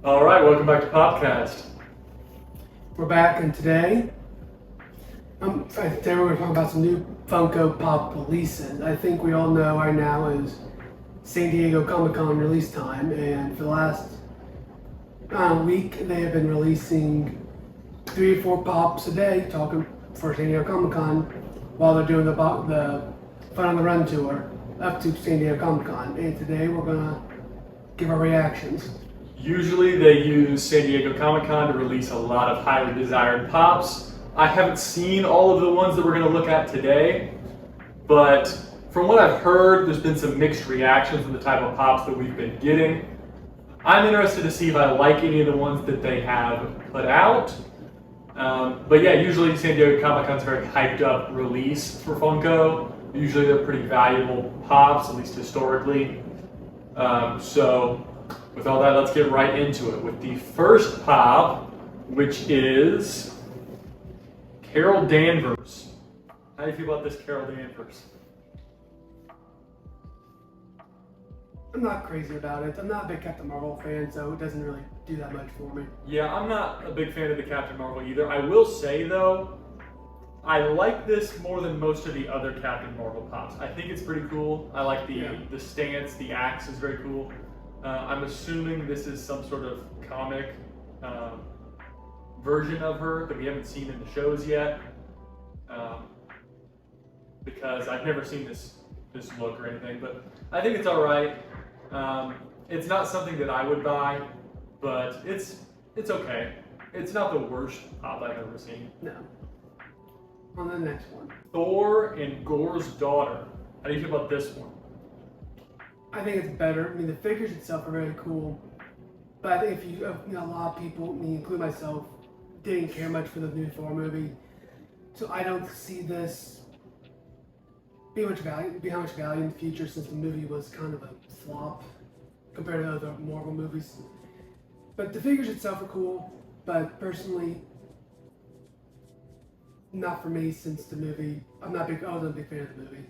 All right, welcome back to PopCast. We're back, and today we're going to talk about some new Funko Pop releases. I think we all know right now is San Diego Comic-Con release time, and for the last week they have been releasing 3 or 4 pops a day, talking for San Diego Comic-Con, while they're doing the Fun on the Run tour up to San Diego Comic-Con. And today we're going to give our reactions. Usually they use San Diego Comic-Con to release a lot of highly desired pops. I haven't seen all of the ones that we're going to look at today, but from what I've heard, there's been some mixed reactions from the type of pops that we've been getting. I'm interested to see if I like any of the ones that they have put out. But yeah, usually San Diego Comic-Con's a very hyped up release for Funko. Usually they're pretty valuable pops, at least historically. So with all that, let's get right into it with the first pop, which is Carol Danvers. How do you feel about this Carol Danvers? I'm not crazy about it. I'm not a big Captain Marvel fan, so it doesn't really do that much for me. Yeah, I'm not a big fan of the Captain Marvel either. I will say though, I like this more than most of the other Captain Marvel pops. I think it's pretty cool. I like the stance, the axe is very cool. I'm assuming this is some sort of comic version of her that we haven't seen in the shows yet, because I've never seen this look or anything. But I think it's all right. It's not something that I would buy, but it's okay. It's not the worst pop I've ever seen. No. On the next one, Thor and Gore's daughter. How do you feel about this one? I think it's better. I mean, the figures itself are very cool, but I think if a lot of people, me including myself, didn't care much for the new Thor movie, so I don't see this be how much value in the future, since the movie was kind of a flop compared to other Marvel movies. But the figures itself are cool, but personally, not for me, since the movie. I wasn't a big fan of the movie.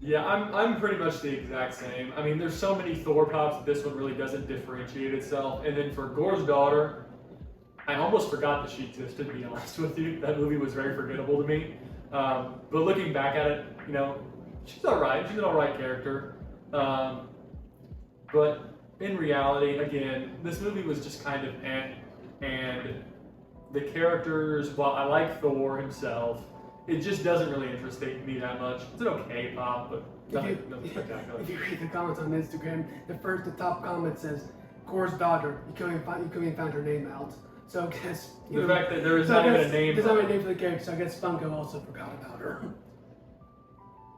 Yeah, I'm pretty much the exact same. I mean, there's so many Thor pops that this one really doesn't differentiate itself. And then for Gore's daughter, I almost forgot that she existed, to be honest with you. That movie was very forgettable to me. But looking back at it, she's all right. She's an all right character. But in reality, again, this movie was just kind of eh. And the characters, while I like Thor himself, it just doesn't really interest me that much. It's an okay pop, but nothing spectacular. If you read the comments on Instagram, the top comment says, Gore's daughter. You couldn't even find her name out. So I guess the fact that there is not even a name. There's not even a name for the character, so I guess Funko also forgot about her.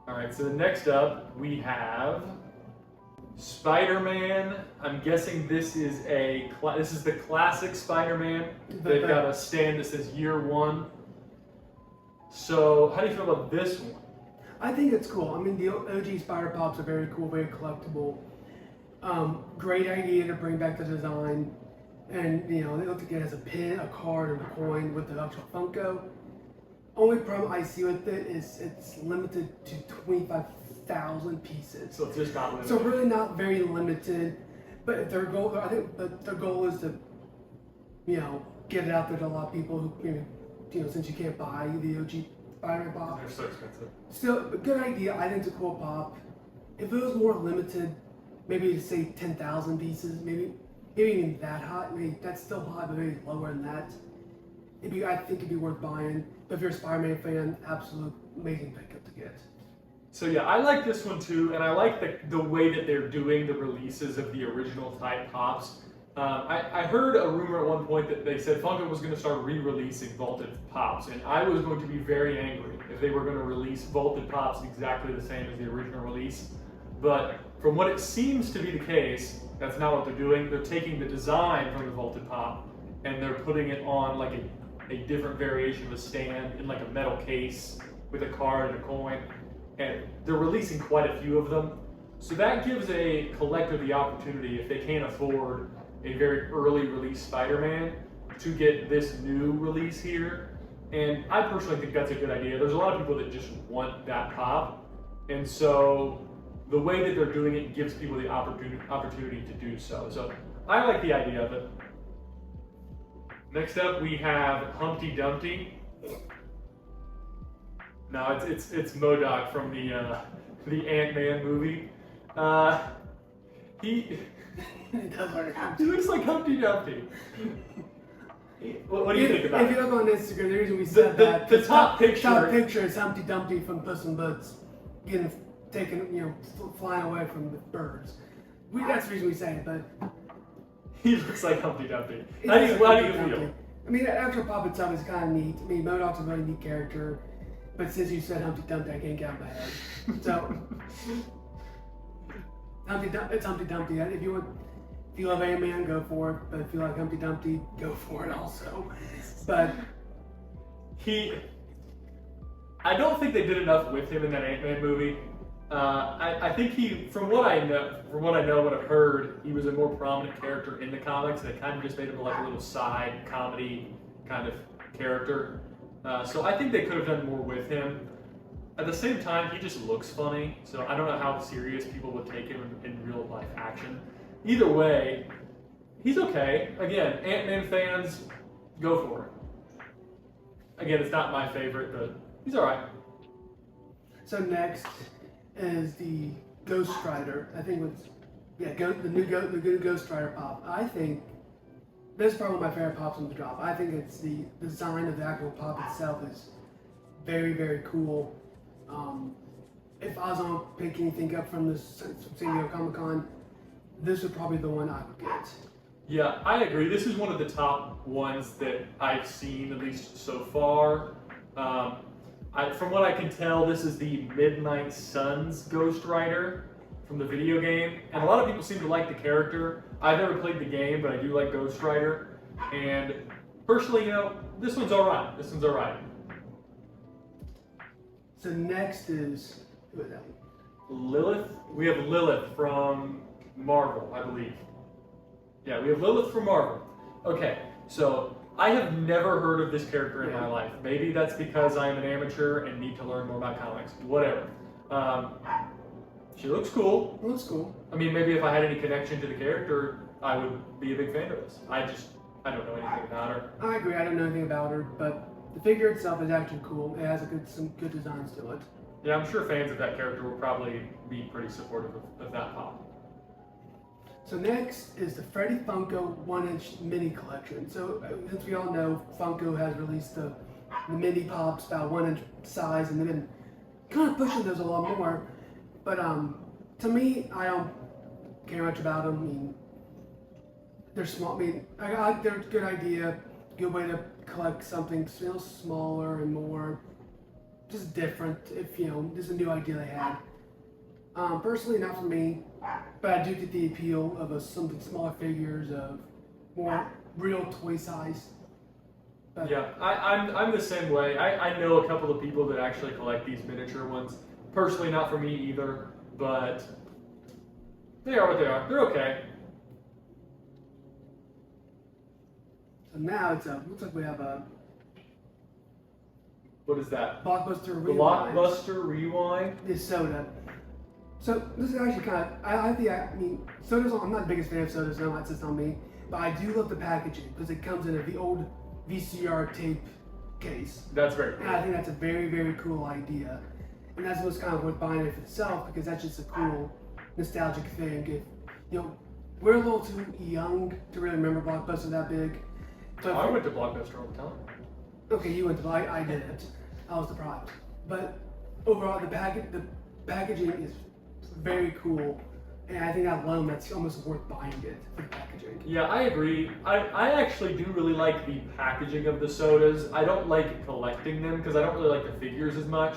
All right, so next up we have Spider-Man. I'm guessing this is the classic Spider-Man. They've got a stand that says Year One. So how do you feel about this one? I think it's cool. I mean, the OG Spider Pops are very cool, very collectible. Great idea to bring back the design. And, they look like it has a pin, a card, and a coin with the actual Funko. Only problem I see with it is it's limited to 25,000 pieces. So it's just not limited. So really not very limited. But their goal is to, get it out there to a lot of people who, since you can't buy the OG Spider-Man pop. They're so expensive. Still, a good idea. I think it's a cool pop. If it was more limited, maybe to say 10,000 pieces, maybe even that high. Maybe that's still high, but maybe lower than that. I think it'd be worth buying. But if you're a Spider-Man fan, absolute amazing pickup to get. So yeah, I like this one too, and I like the way that they're doing the releases of the original type pops. I heard a rumor at one point that they said Funko was going to start re-releasing vaulted pops, and I was going to be very angry if they were going to release vaulted pops exactly the same as the original release. But from what it seems to be the case, that's not what they're doing. They're taking the design from the vaulted pop and they're putting it on like a different variation of a stand in like a metal case with a card and a coin, and they're releasing quite a few of them. So that gives a collector the opportunity, if they can't afford a very early release Spider-Man, to get this new release here. And I personally think that's a good idea. There's a lot of people that just want that pop, and so the way that they're doing it gives people the opportunity to do so. So I like the idea of it. Next up, we have Humpty Dumpty. No, it's MODOK from the Ant-Man movie. He looks like Humpty Dumpty. What do you think about it? If you look on Instagram, the reason we said that the top picture is Humpty Dumpty from Puss in Boots getting taken, flying away from the birds. That's the reason we say it, but he looks like Humpty Dumpty. How do you feel? I mean, actual Pop itself is kind of neat. I mean, MODOK's a really neat character, but since you said Humpty Dumpty, I can't get out of my head. So, it's Humpty Dumpty. If you love Ant-Man, go for it. But if you like Humpty Dumpty, go for it also. But I don't think they did enough with him in that Ant-Man movie. I think from what I know, what I've heard, he was a more prominent character in the comics. They kind of just made him like a little side comedy kind of character. So I think they could have done more with him. At the same time, he just looks funny. So I don't know how serious people would take him in real life action. Either way, he's okay. Again, Ant-Man fans, go for it. Again, it's not my favorite, but he's all right. So next is the Ghost Rider. I think the new Ghost Rider pop. I think this is probably one of my favorite pops in the drop. I think it's the design of the actual pop itself is very, very cool. If I was going to pick anything up from this San Diego Comic-Con, this would probably be the one I would get. Yeah, I agree. This is one of the top ones that I've seen, at least so far. From what I can tell, this is the Midnight Suns Ghost Rider from the video game. And a lot of people seem to like the character. I've never played the game, but I do like Ghost Rider. And personally, this one's alright. This one's alright. So next is, who is that? Lilith. We have Lilith from Marvel, I believe. Yeah, we have Lilith from Marvel. Okay, so I have never heard of this character in my life. Maybe that's because I am an amateur and need to learn more about comics. Whatever. She looks cool. Looks cool. I mean, maybe if I had any connection to the character, I would be a big fan of this. I don't know anything about her. I agree. I don't know anything about her, but the figure itself is actually cool. It has some good designs to it. Yeah, I'm sure fans of that character will probably be pretty supportive of that pop. So next is the Freddy Funko 1-inch mini collection. So since we all know, Funko has released the mini pops about 1-inch size, and they've been kind of pushing those a lot more. But to me, I don't care much about them. I mean, they're small. I mean, they're a good idea, good way to collect something smaller and more just different. If this is a new idea they had. Personally, not for me, but I do get the appeal of something smaller figures of more real toy size. But yeah, I'm the same way. I know a couple of people that actually collect these miniature ones. Personally, not for me either, but they are what they are. They're okay. So now looks like we have a What is that? Blockbuster Rewind. Blockbuster Rewind? This soda. So this is actually I mean, sodas. I'm not the biggest fan of sodas. No, that's just on me. But I do love the packaging because it comes in the old VCR tape case. That's very cool. And I think that's a very, very cool idea. And that's what's kind of worth buying it for itself, because that's just a cool, nostalgic thing. We're a little too young to really remember Blockbuster that big. But I went to Blockbuster all the time. Okay, you went to I didn't. I was deprived. But overall, the packaging is very cool, and I think that alone, that's almost worth buying it for the packaging. Yeah, I agree. I actually do really like the packaging of the sodas. I don't like collecting them because I don't really like the figures as much.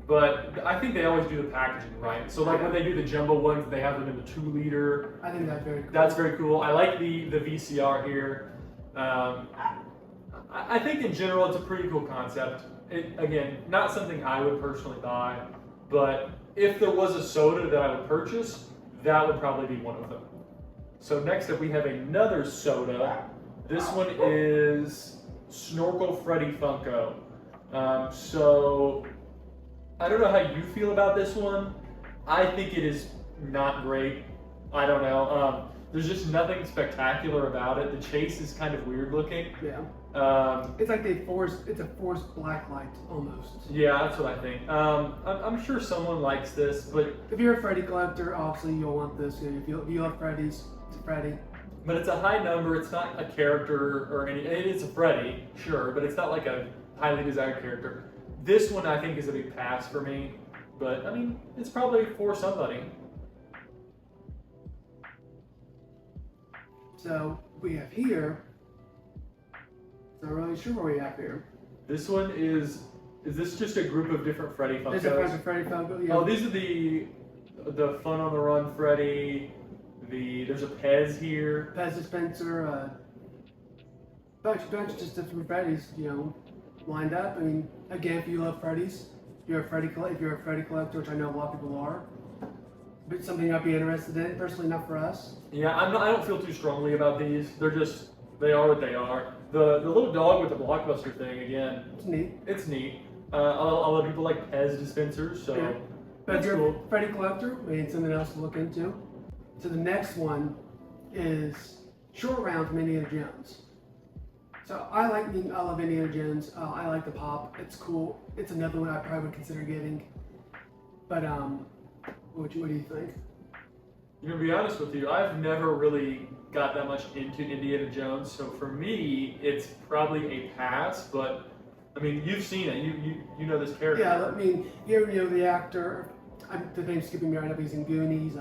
But I think they always do the packaging right. So like when they do the jumbo ones, they have them in the 2-liter. I think that's very cool. That's very cool. I like the VCR here. I think in general it's a pretty cool concept. Again, not something I would personally buy, but if there was a soda that I would purchase, that would probably be one of them. So next up we have another soda. This one is Snorkel Freddy Funko. So I don't know how you feel about this one. I think it is not great. I don't know. There's just nothing spectacular about it. The chase is kind of weird looking. Yeah. Um, It's like it's a forced black light almost. yeah, that's what I think. I'm sure someone likes this, but If you're a Freddy collector, obviously you'll want this. You know, if you love Freddy's, it's a Freddy. it's a high number. It's not a character or any. It is a Freddy, sure, but it's not like a highly desired character. This one I think is a big pass for me, but I mean it's probably for somebody. So we have here. Not really sure what we have here. This one is this just a group of different Freddy Funkos? There's a bunch of Freddy Funko. Yeah. Oh, these are the Fun on the Run Freddy. There's a Pez here. Pez dispenser. Bunch of just different Freddys. You know, lined up. I mean, again, if you love Freddys, if you're a Freddy collector, which I know a lot of people are, but something I'd be interested in. Personally, not for us. Yeah, I don't feel too strongly about these. They are what they are. The little dog with the blockbuster thing again. It's neat. It's neat. A lot of people like Pez dispensers, so Yeah. But if that's you're cool. a Freddy collector, maybe something else to look into. So the next one is Short Round from Indiana Jones. So I love Indiana Jones. I like the pop. It's cool. It's another one I probably would consider getting. But what do you think? I'm gonna be honest with you. I've never really got that much into Indiana Jones, so for me, it's probably a pass. But I mean, you've seen it. You know this character. Yeah, I mean, you know the actor. The name's skipping me right now. He's in Goonies.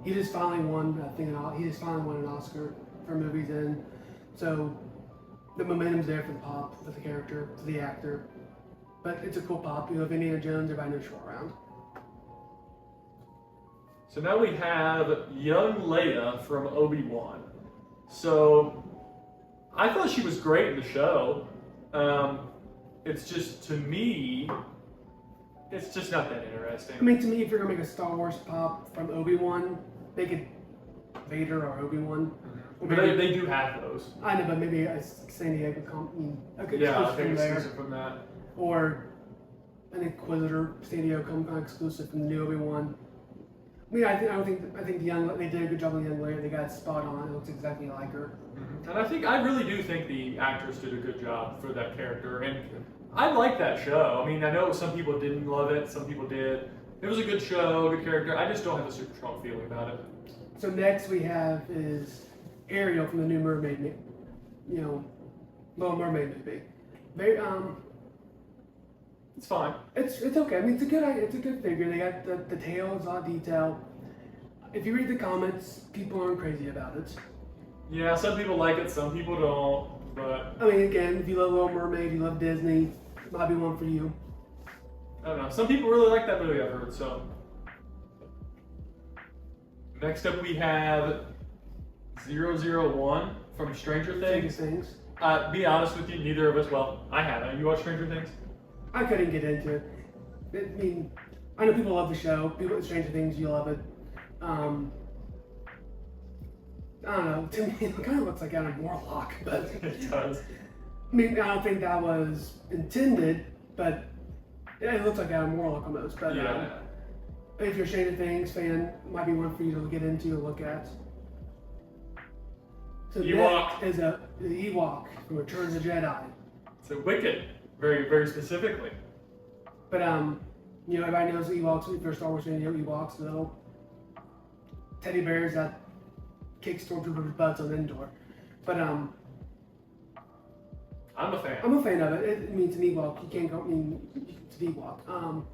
He just finally won an Oscar for movies, and so the momentum's there for the pop, for the character, for the actor. But it's a cool pop. You love Indiana Jones, everybody knows Short Round. So now we have young Leia from Obi-Wan. So I thought she was great in the show. It's just, to me, it's just not that interesting. I mean, to me, if you're gonna make a Star Wars pop from Obi-Wan, make it Vader or Obi-Wan. Or But maybe, they do have those. I know, but maybe a San Diego Yeah, I exclusive think from there, exclusive from that. or an Inquisitor San Diego Comic-Con exclusive from the new Obi-Wan. I mean, I think they did a good job on the young lady. They got it spot on. It looks exactly like her. And I really do think the actress did a good job for that character. And I like that show. I mean, I know some people didn't love it, some people did. It was a good show, good character. I just don't have a super strong feeling about it. So next we have is Ariel from the new Mermaid, Little Mermaid movie. Very It's fine. It's okay. I mean, it's a good figure. They got the tail is a lot of detail. If you read the comments, people aren't crazy about it. Yeah, some people like it, some people don't. But I mean, again, if you love Little Mermaid, you love Disney, might be one for you. I don't know. Some people really like that movie, I've heard. So next up we have 001 from Stranger Things. Things. Be honest with you, neither of us. Well, I haven't. You watch Stranger Things? I couldn't get into it. I mean, I know people love the show. People at Stranger Things, you love it. I don't know. To me, it kind of looks like Adam Warlock, but It does. I mean, I don't think that was intended, but it looks like Adam Warlock almost. But Yeah. if you're a Stranger Things fan, it might be one for you to get into and look at. So Ewok. next is the Ewok from Return of the Jedi. So Wicked, very, very specifically. But everybody knows Ewoks. If you're a Star Wars fan, you know Ewoks, the little teddy bears that kick stormtroopers' butts on Endor. But I'm a fan. I'm a fan of it. It means an Ewok. You can't go. I mean, it's an Ewok.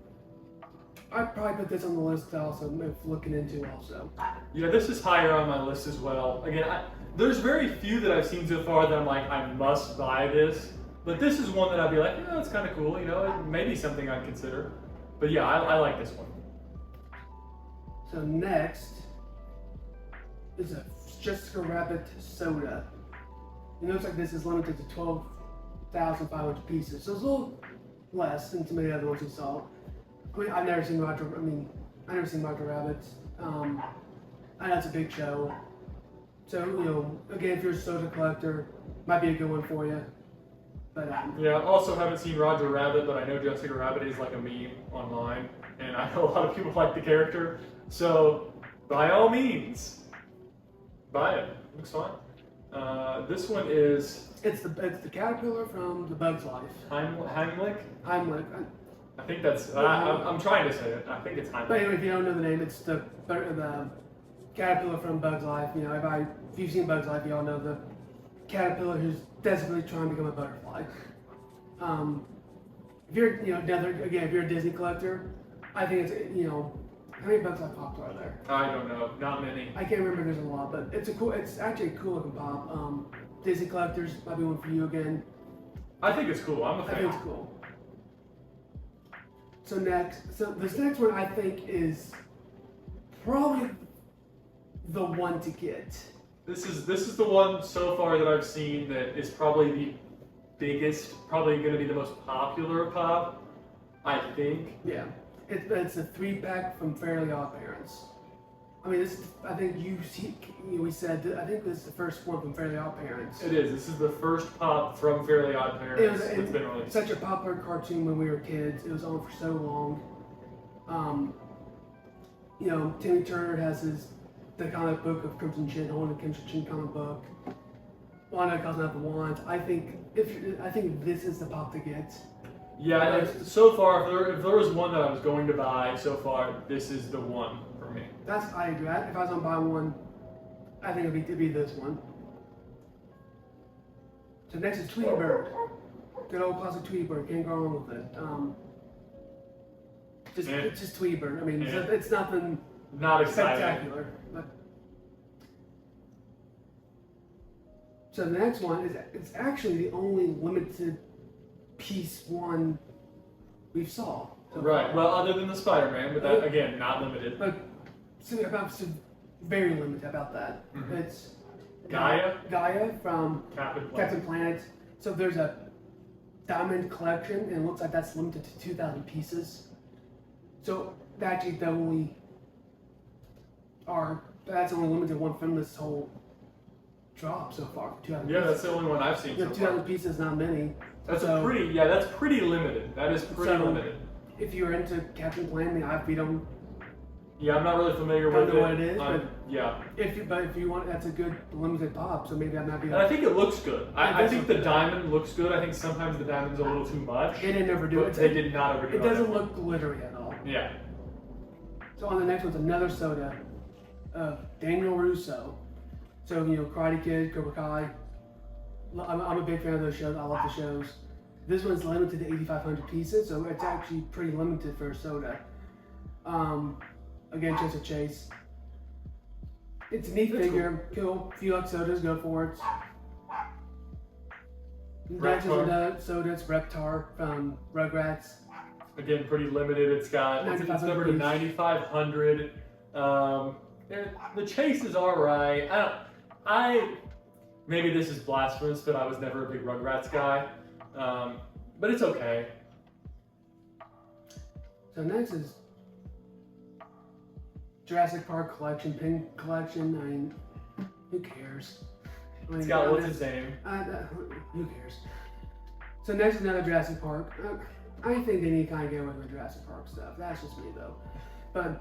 I'd probably put this on the list also, looking into also. Yeah, this is higher on my list as well. Again, there's very few that I've seen so far that I'm like, I must buy this. But this is one that I'd be like, yeah, it's kind of cool. It may be something I'd consider. But yeah, I like this one. So next is a Jessica Rabbit soda. It looks like this is limited to 12,500 pieces, so it's a little less than some of the other ones we saw. I mean, I've never seen Roger Rabbit. I know it's a big show. So, again, if you're a soda collector, might be a good one for you. But Yeah, I also haven't seen Roger Rabbit, but I know Jessica Rabbit is like a meme online, and I know a lot of people like the character. So, by all means. buy it. Looks fine. This one is It's the caterpillar from the Bug's Life. Heimlich. Heimlich. I think that's. I'm trying to say it. I think it's Heimlich. But anyway, if you don't know the name, it's the caterpillar from Bug's Life. You know, if you've seen Bug's Life, you all know the caterpillar who's desperately trying to become a butterfly. If you're, if you're a Disney collector, I think it's, how many Bug's Life pops are there? I don't know. Not many. I can't remember. There's a lot, but it's actually a cool looking pop. Disney collectors might be one for you again. I think it's cool. I'm a fan. I think it's cool. So this next one I think is probably the one to get. This is the one so far that I've seen that is probably the biggest, probably going to be the most popular pop, I think. Yeah, it's a 3-pack from Fairly Odd Parents. I mean, I think we said I think this is the first one from Fairly Odd Parents. It is. This is the first pop from Fairly Odd Parents that's been released. Such a popular cartoon when we were kids. It was on for so long. Timmy Turner has the comic book of Crimson Chin, holding the Crimson Chin comic book. Wanda calls out the wand. I think this is the pop to get. Yeah, so far, if there was one that I was going to buy so far, this is the one for me. I agree. If I was gonna buy one, I think it'd be this one. So next is Tweety Bird. Good old classic Tweety Bird. Can't go wrong with it. It's just Tweety Bird. I mean, it's nothing. Not exciting. Spectacular. But so the next one it's actually the only limited piece one we've saw. Right. Well, other than the Spider-Man, but that again, not limited. But very limited about that. Mm-hmm. It's Gaia from Captain Planet. So there's a diamond collection, and it looks like that's limited to 2,000 pieces. So that's only limited one from this whole drop so far. 2,000 Yeah, pieces. that's the only one I've seen so 2,000 far. pieces, not many. That's pretty limited. That is pretty limited. If you're into Captain Planet, I'm not really familiar don't with know it. what it is, but yeah. If you want, that's a good limited pop. So maybe that might be. And I think it looks good. I think the diamond looks good. I think sometimes the diamond's a little too much. They didn't overdo it. They did not overdo it. It doesn't look glittery at all. Yeah. So on the next one's another soda of Daniel Russo. So Karate Kid, Cobra Kai. I'm a big fan of those shows. I love the shows. This one's limited to 8,500 pieces, so it's actually pretty limited for a soda. Again, just a chase. It's a neat figure. Cool. If you like sodas, go for it. Next is another soda. It's Reptar from Rugrats. Again, pretty limited. It's numbered to 9,500. The chase is alright. Maybe this is blasphemous, but I was never a big Rugrats guy. But it's okay. So next is Jurassic Park collection, pin collection. I mean, who cares? It's got what's his name? Who cares? So next is another Jurassic Park. I think they need to kind of get away with Jurassic Park stuff. That's just me though. But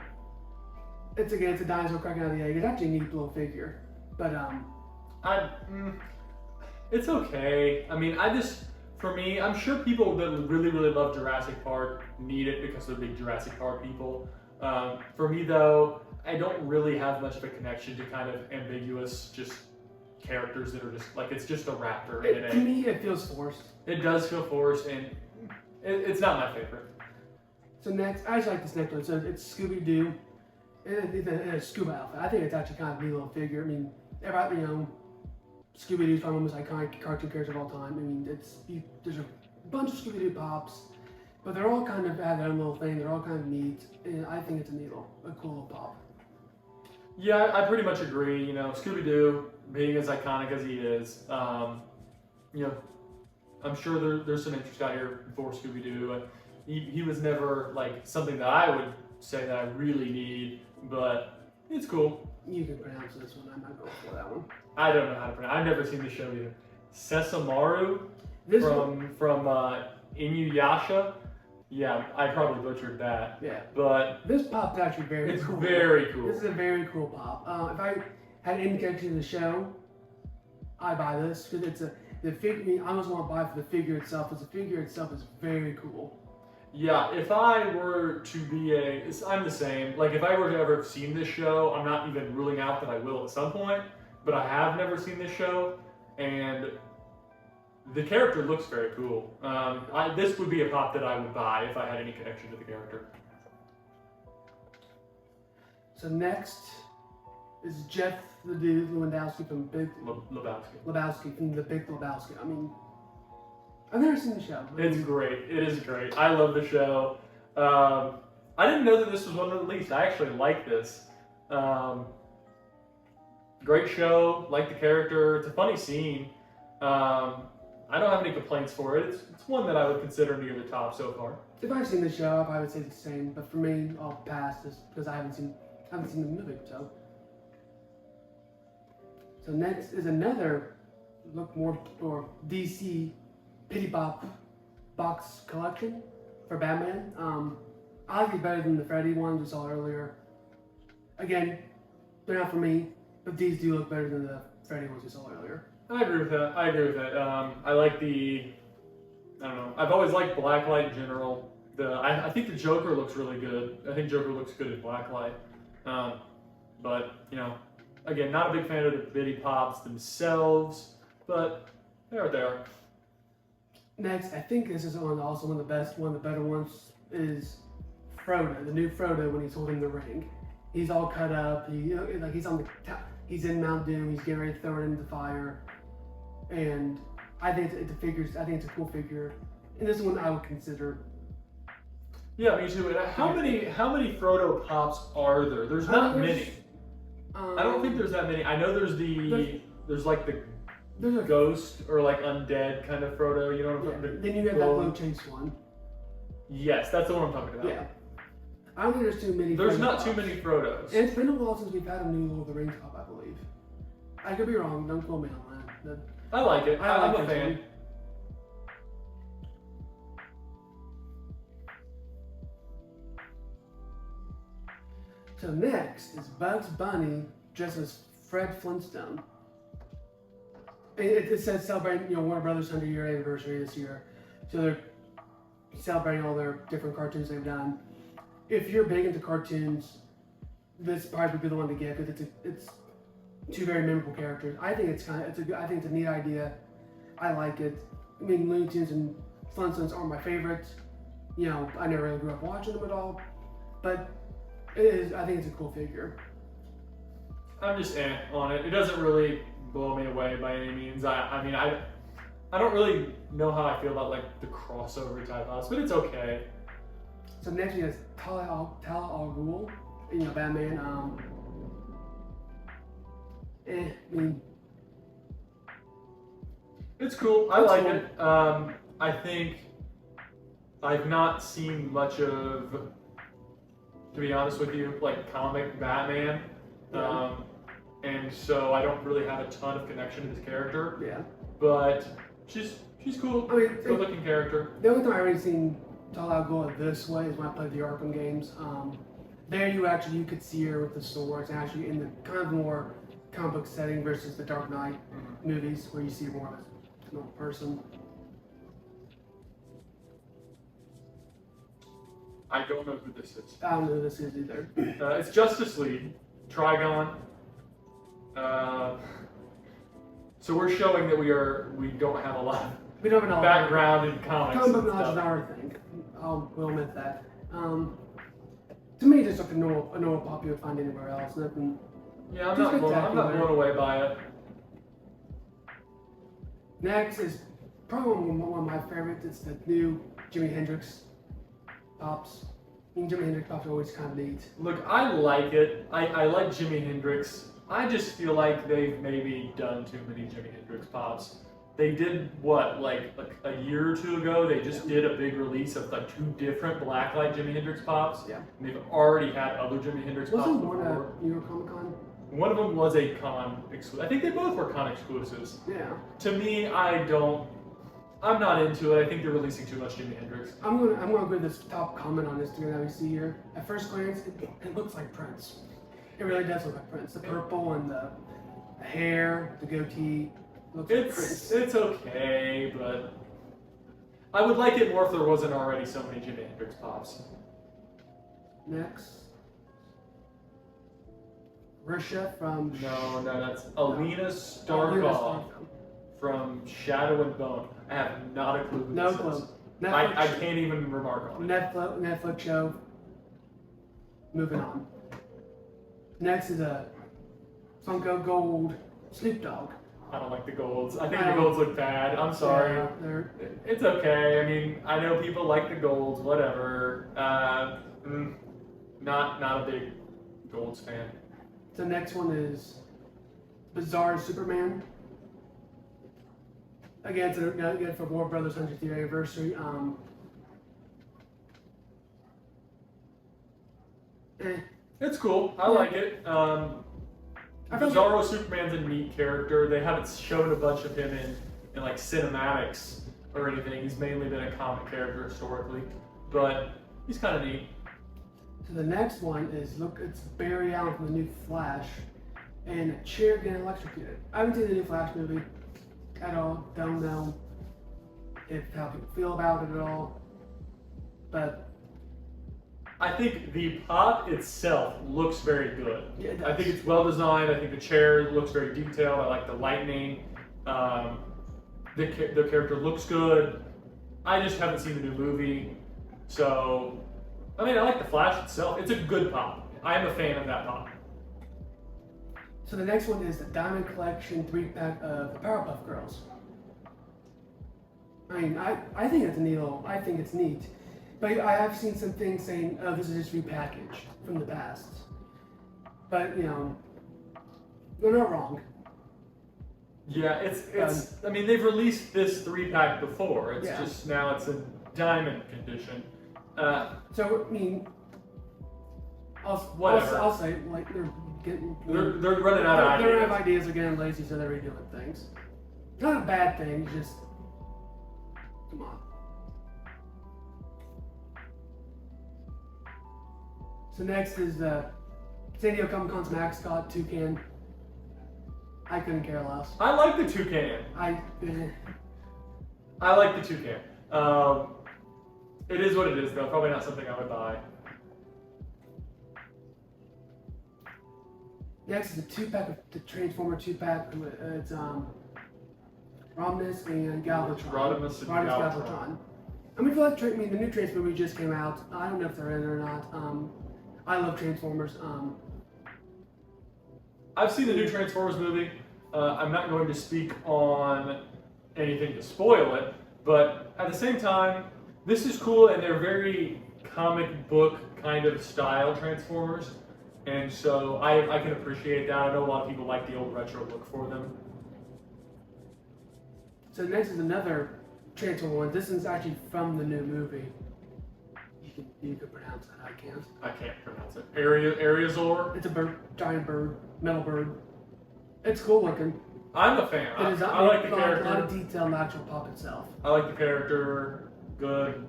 it's a dinosaur cracking out of the egg. It's actually a neat little figure. But it's okay. I mean, for me, I'm sure people that really, really love Jurassic Park need it because they're big Jurassic Park people. For me though, I don't really have much of a connection to kind of ambiguous just characters that are just like, it's just a raptor in an egg. To me, it feels forced. It does feel forced, and it's not my favorite. So next, I just like this next one. So it's Scooby-Doo in a scuba outfit. I think it's actually kind of a neat little figure. I mean, Scooby-Doo's probably the most iconic cartoon character of all time. I mean, there's a bunch of Scooby-Doo pops, but they're all kind of have their own little thing. They're all kind of neat, and I think it's a cool little pop. Yeah, I pretty much agree. Scooby-Doo being as iconic as he is, I'm sure there's some interest out here for Scooby-Doo. He was never like something that I would say that I really need, but it's cool. You can pronounce this one. I'm not going for that one. I don't know how to pronounce. I've never seen the show either. Sessamaru from Inuyasha. Yeah, I probably butchered that. Yeah. But this pop's actually very cool. It's very cool. This is a very cool pop. If I had any connection to the show, I buy this because the figure. I almost want to buy it for the figure itself, because the figure itself is very cool. Yeah, if I were to be I'm the same. Like, if I were to ever have seen this show, I'm not even ruling out that I will at some point, but I have never seen this show, and the character looks very cool. This would be a pop that I would buy if I had any connection to the character. So next is Jeff the Dude Lewandowski from Big Lebowski. from the Big Lebowski. I mean, I've never seen the show. It's great. It is great. I love the show. I didn't know that this was one of the least. I actually like this. Great show. Like the character. It's a funny scene. I don't have any complaints for it. It's one that I would consider near the top so far. If I've seen the show, I probably would say the same. But for me, I'll pass this because I haven't seen the movie. So next is another DC Pity Bop box collection for Batman. I like it better than the Freddy ones we saw earlier. Again, they're not for me, but these do look better than the Freddy ones we saw earlier. I agree with that. I like I don't know. I've always liked Blacklight in general. I think the Joker looks really good. I think Joker looks good in Blacklight. But, again, not a big fan of the Bitty Pops themselves, but they're what they are. Next, I think this is also one of the better ones, is Frodo, the new Frodo when he's holding the ring. He's all cut up. He's on the top. He's in Mount Doom. He's getting ready to throw it into the fire, and I think I think it's a cool figure, and this one I would consider. Yeah, me too. And how many Frodo Pops are there? There's not many. I don't think there's that many. I know there's the ghost or like undead kind of Frodo. You know what I'm talking about? Then you have that low chase one. Yes, that's the one I'm talking about. Yeah. I don't think there's too many. There's not too many Frodos. And it's been a while since we've had a new Lord of the Rings pop, I believe. I could be wrong. Don't quote me on that. I like it. I'm a fan. Too. So next is Bugs Bunny dressed as Fred Flintstone. It says celebrating, Warner Brothers 100-year anniversary this year. So they're celebrating all their different cartoons they've done. If you're big into cartoons, this probably would be the one to get because it's two very memorable characters. I think it's I think it's a neat idea. I like it. I mean, Looney Tunes and Flintstones aren't my favorites. I never really grew up watching them at all, but it is. I think it's a cool figure. I'm just on it. It doesn't really blow me away by any means. I mean, I don't really know how I feel about like the crossover type house, but it's okay. So next we have Talia al Ghul, Batman. I mean, it's cool. I like it. I think I've not seen much of, to be honest with you, like comic Batman. Yeah. And so I don't really have a ton of connection to this character. Yeah. But she's cool. I mean, good looking character. The only time I've already seen Talia al Ghul this way is when I played the Arkham games. There you could see her with the swords, and actually in the kind of more comic book setting versus the Dark Knight movies where you see more of a normal person. I don't know who this is. I don't know who this is either. It's Justice League, Trigon. So we're showing that we don't have a lot of background in comics. Comic book knowledge is not our thing. We'll admit that. To me, it's just like a normal pop you would find anywhere else. Nothing. Yeah, I'm not blown away by it. Next is probably one of my favorites. It's the new Jimi Hendrix Pops. I mean, Jimi Hendrix Pops are always kind of neat. Look, I like it. I like Jimi Hendrix. I just feel like they've maybe done too many Jimi Hendrix Pops. They did what, like a year or two ago, they just did a big release of like 2 different Blacklight Jimi Hendrix Pops. Yeah. And they've already had other Jimi Hendrix Pops Wasn't before. one at New York Comic Con? One of them was a con exclusive. I think they both were con exclusives. Yeah. To me, I'm not into it. I think they're releasing too much Jimi Hendrix. I'm gonna give this top comment on Instagram that we see here. At first glance, it looks like Prince. It really does look like Prince. The purple and The hair, the goatee, looks like Prince. It's okay, but I would like it more if there wasn't already so many Jimi Hendrix pops. Next, Risha from No, that's Alina Starkov from Shadow and Bone. I have not a clue who No this clue. is. Netflix, I can't even remark on it. Netflix show. Moving on. Next is a Funko Gold Snoop Dogg. I don't like the golds. I think the golds look bad. I'm sorry. Yeah, It's okay. I mean, I know people like the golds, whatever. Not a big golds fan. the next one is Bizarre Superman. Again, it's again for Warner Brothers 100th year anniversary. It's cool. I like it. I feel Bizarro Superman's a neat character. They haven't shown a bunch of him in like cinematics or anything. He's mainly been a comic character historically, but he's kind of neat. So the next one is it's Barry Allen from the new Flash, and a chair getting electrocuted. I haven't seen the new Flash movie at all. Don't know how people feel about it at all, but I think the pop itself looks very good. yeah, it I does. think it's well designed. I think the chair looks very detailed. I like the lightning. The character looks good. I just haven't seen the new movie, so I mean I like the Flash itself. It's a good pop. I am a fan of that pop. So the next one is the Diamond Collection 3-pack of the Powerpuff Girls. I mean, I think it's neat. I think it's neat. But I have seen some things saying, oh, this is just repackaged from the past. But, you know, they're not wrong. Yeah, it's. I mean, they've released this 3-pack before. It's Yeah. just now it's in diamond condition. So, I mean, Whatever. I'll say, like, they're They're running out of They're ideas. out of ideas, they're getting lazy, so they're redoing things. It's not a bad thing, it's just, come on. So next is the San Diego Comic-Con's mascot, Toucan. I couldn't care less. I like the toucan. I like the toucan. It is what it is, though. Probably not something I would buy. Next is the 2-pack of the Transformer 2-pack. It's Rodimus and Galvatron. Rodimus and Galvatron. I mean, the new Transformers movie just came out. I don't know if they're in it or not. I love Transformers. I've seen the new Transformers movie. I'm not going to speak on anything to spoil it, but at the same time, this is cool, and they're very comic book kind of style Transformers, and so I can appreciate that. I know a lot of people like the old retro look for them. So next is another Transformer one. This is actually from the new movie. You can pronounce that. I can't. I can't pronounce it. Ariazor. It's a bird, giant bird, metal bird. It's cool looking. I'm a fan. It is I like the a lot of character. detail in the actual pop itself. I like the character. Good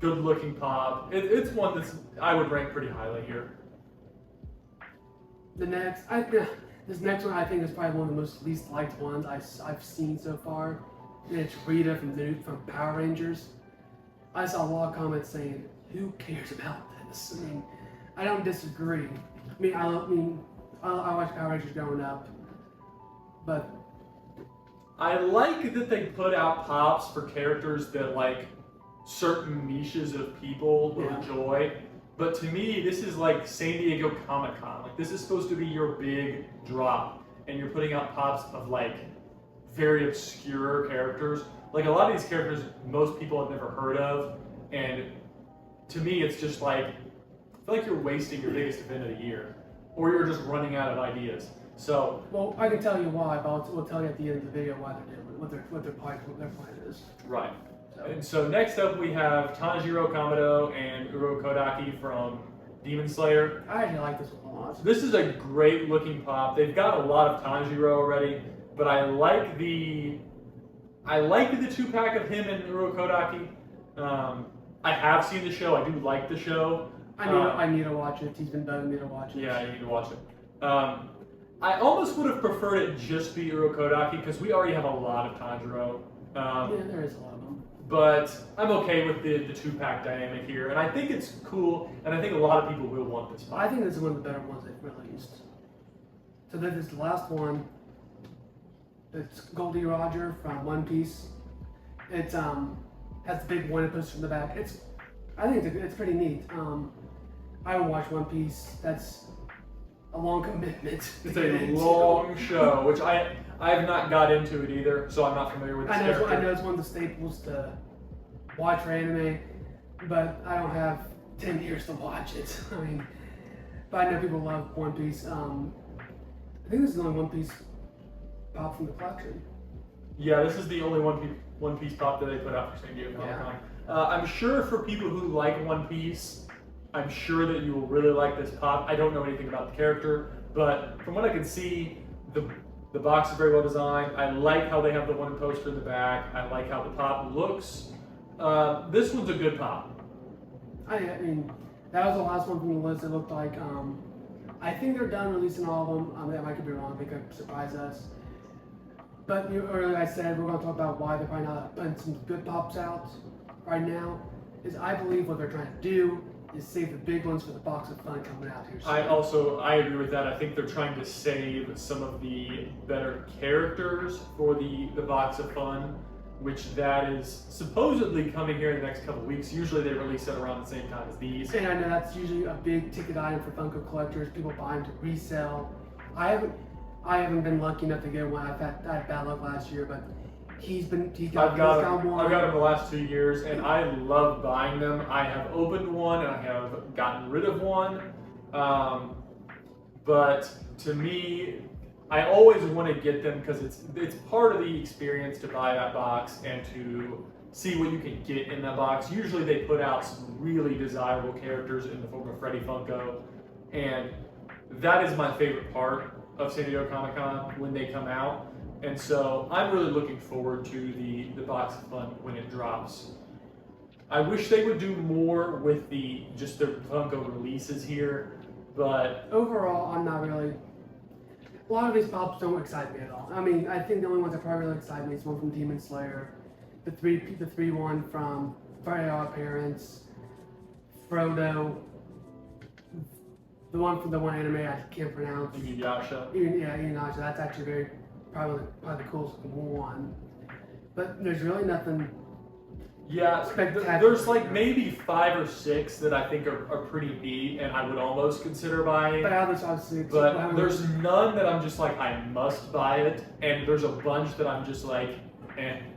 looking pop. It's one that's I would rank pretty highly here. This next one I think is probably one of the most least liked ones I've seen so far. And it's Rita from Power Rangers. I saw a lot of comments saying, "Who cares about this?" I mean, I don't disagree. I watched Power Rangers growing up, but I like that they put out pops for characters that like certain niches of people will Yeah. enjoy. But to me, this is like San Diego Comic-Con. Like this is supposed to be your big drop, and you're putting out pops of like very obscure characters. Like a lot of these characters, most people have never heard of, and to me, it's just like I feel like you're wasting your biggest event of the year, or you're just running out of ideas. So, well, I can tell you why, but we'll tell you at the end of the video why they're doing what their plan is. right. So, And so next up we have Tanjiro Kamado and Uro Kodaki from Demon Slayer. I actually like this one a lot. This is a great looking pop. They've got a lot of Tanjiro already, but I like the 2-pack of him and Uro Kodaki. I have seen the show. I do like the show. I need to watch it. He's been bugging me to watch it. Yeah, you need to watch it. I almost would have preferred it just be Urokodaki because we already have a lot of Tanjiro. Yeah, there is a lot of them. But I'm okay with the 2-pack dynamic here, and I think it's cool, and I think a lot of people will want this pop. I think this is one of the better ones they've released. So this is the last one. It's Goldie Roger from One Piece. It's has the big one poster in the back. I think it's pretty neat. I would watch One Piece. That's a long commitment. It's a long show, which I have not got into it either, so I'm not familiar with this character. I know it's one of the staples to watch for anime, but I don't have 10 years to watch it. I mean, but I know people love One Piece. I think this is the only One Piece pop from the collection. Yeah, this is the only One Piece pop that they put out for San Diego Comic-Con. I'm sure for people who like One Piece, I'm sure that you will really like this pop. I don't know anything about the character, but from what I can see, the box is very well designed. I like how they have the one poster in the back. I like how the pop looks. This one's a good pop. I mean, that was the last one from the list. It looked like. I think they're done releasing all of them. I could be wrong. They could surprise us. But earlier I said we're going to talk about why they're probably not putting some good pops out right now. Is I believe what they're trying to do is save the big ones for the box of fun coming out here soon. I agree with that. I think they're trying to save some of the better characters for the box of fun, which that is supposedly coming here in the next couple weeks. Usually they release it around the same time as these. And I know that's usually a big ticket item for Funko collectors. People buy them to resell. I haven't been lucky enough to get one. I had bad luck last year, but I've got them the last 2 years, and I love buying them. I have opened one, and I have gotten rid of one. But to me, I always want to get them because it's part of the experience to buy that box and to see what you can get in that box. Usually they put out some really desirable characters in the form of Freddy Funko, and that is my favorite part of San Diego Comic-Con when they come out. And so I'm really looking forward to the box of fun when it drops. I wish they would do more with just their Funko releases here, but overall, I'm not really. A lot of these pops don't excite me at all. I mean, I think the only ones that probably really excite me is one from Demon Slayer, the 3-1 from Very Odd Parents, Frodo, the one from the one anime I can't pronounce. Inuyasha. Inuyasha. That's actually probably the coolest one. But there's really nothing. Yeah, there's like maybe 5 or 6 that I think are pretty neat, and I would almost consider buying. But obviously, there's none that I'm just like I must buy it, and there's a bunch that I'm just like,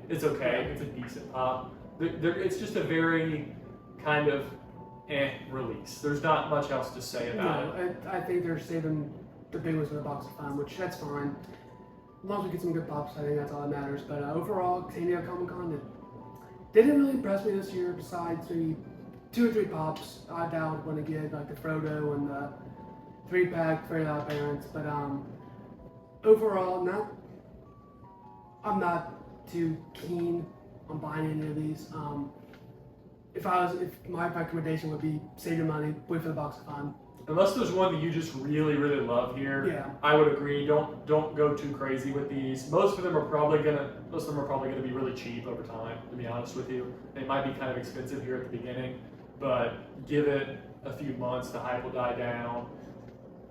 it's okay, it's a decent pop. It's just a very kind of release. There's not much else to say about it. I think they're saving the big ones for the box of fun, which that's fine. As long as we get some good pops, I think that's all that matters. But overall, San Diego Comic-Con didn't really impress me this year. Besides maybe 2 or 3 pops, I doubt I'm going to get like the Frodo and the 3-pack Very Odd Parents. But overall, I'm not too keen on buying any of these. If my recommendation would be save your money, wait for the box of fun. Unless there's one that you just really, really love here, yeah. I would agree. Don't go too crazy with these. Most of them are probably gonna be really cheap over time. To be honest with you, they might be kind of expensive here at the beginning, but give it a few months, the hype will die down.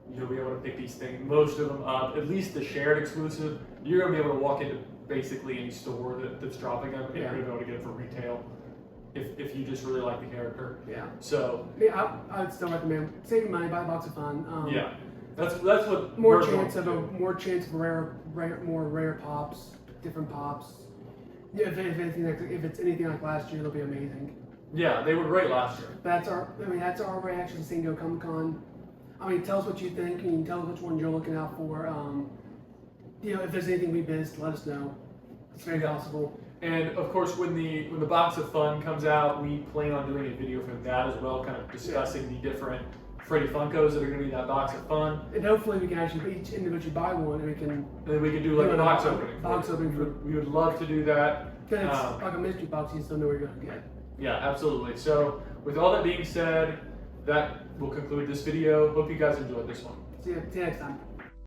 You'll be able to pick these things, most of them up. At least the shared exclusive, you're gonna be able to walk into basically any store that's dropping them, and you're gonna be able to get it for retail. If you just really like the character. Yeah. So. Yeah, I would still recommend saving money, buy a box of fun. Yeah. That's what. More chance of more rare pops, different pops. Yeah, if it's anything like last year, they'll be amazing. Yeah, they were great last year. That's our reaction to San Diego Comic-Con. I mean, tell us what you think. You can tell us which ones you're looking out for. If there's anything we missed, let us know. It's very possible. And of course, when the box of fun comes out, we plan on doing a video for that as well, kind of discussing the different Freddy Funkos that are going to be in that box of fun. And hopefully, we can actually each individually buy one, and we can do like a box opening. Box opening. We would love to do that. Because it's like a mystery box, you still know where you're going to get. Yeah, absolutely. So, with all that being said, that will conclude this video. Hope you guys enjoyed this one. See you next time.